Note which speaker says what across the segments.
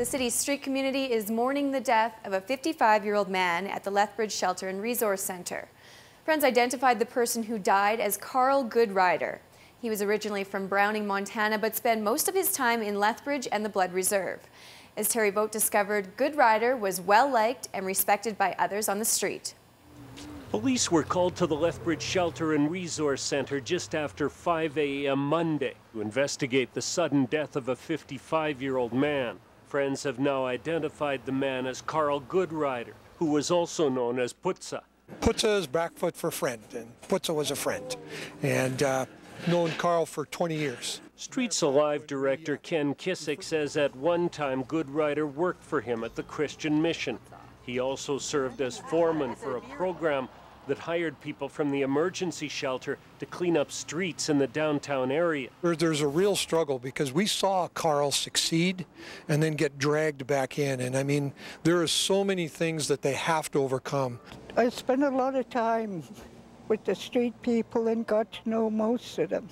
Speaker 1: The city's street community is mourning the death of a 55-year-old man at the Lethbridge Shelter and Resource Center. Friends identified the person who died as Carl Goodrider. He was originally from Browning, Montana, but spent most of his time in Lethbridge and the Blood Reserve. As Terry Vogt discovered, Goodrider was well-liked and respected by others on the street.
Speaker 2: Police were called to the Lethbridge Shelter and Resource Center just after 5 a.m. Monday to investigate the sudden death of a 55-year-old man. Friends have now identified the man as Carl Goodrider, who was also known as Putza.
Speaker 3: Putza is Blackfoot for friend, and Putza was a friend, and known Carl for 20 years.
Speaker 2: Streets Alive director Ken Kissick says at one time Goodrider worked for him at the Christian Mission. He also served as foreman for a program that hired people from the emergency shelter to clean up streets in the downtown area.
Speaker 3: There's a real struggle because we saw Carl succeed and then get dragged back in. And I mean, there are so many things that they have to overcome.
Speaker 4: I spent a lot of time with the street people and got to know most of them.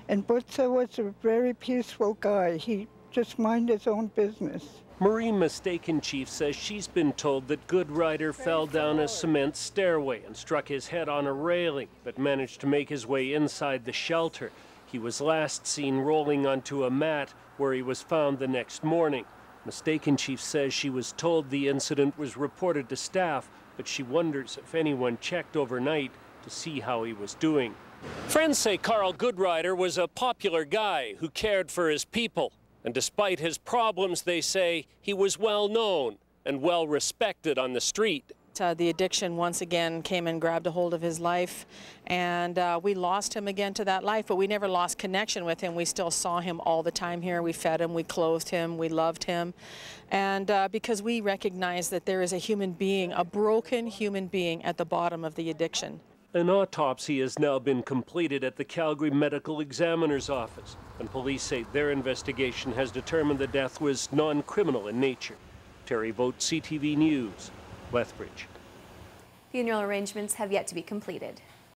Speaker 4: And Butza was a very peaceful guy. He just minded his own business.
Speaker 2: Marie Mistaken Chief says she's been told that Goodrider fell down a cement stairway and struck his head on a railing, but managed to make his way inside the shelter. He was last seen rolling onto a mat where he was found the next morning. Mistaken Chief says she was told the incident was reported to staff, but she wonders if anyone checked overnight to see how he was doing. Friends say Carl Goodrider was a popular guy who cared for his people. And despite his problems, they say, he was well known and well respected on the street.
Speaker 5: The addiction once again came and grabbed a hold of his life, and we lost him again to that life, but we never lost connection with him. We still saw him all the time here. We fed him, we clothed him, we loved him. And because we recognize that there is a human being, a broken human being at the bottom of the addiction.
Speaker 2: An autopsy has now been completed at the Calgary Medical Examiner's Office, and police say their investigation has determined the death was non-criminal in nature. Terry Vogt, CTV News, Lethbridge.
Speaker 1: Funeral arrangements have yet to be completed.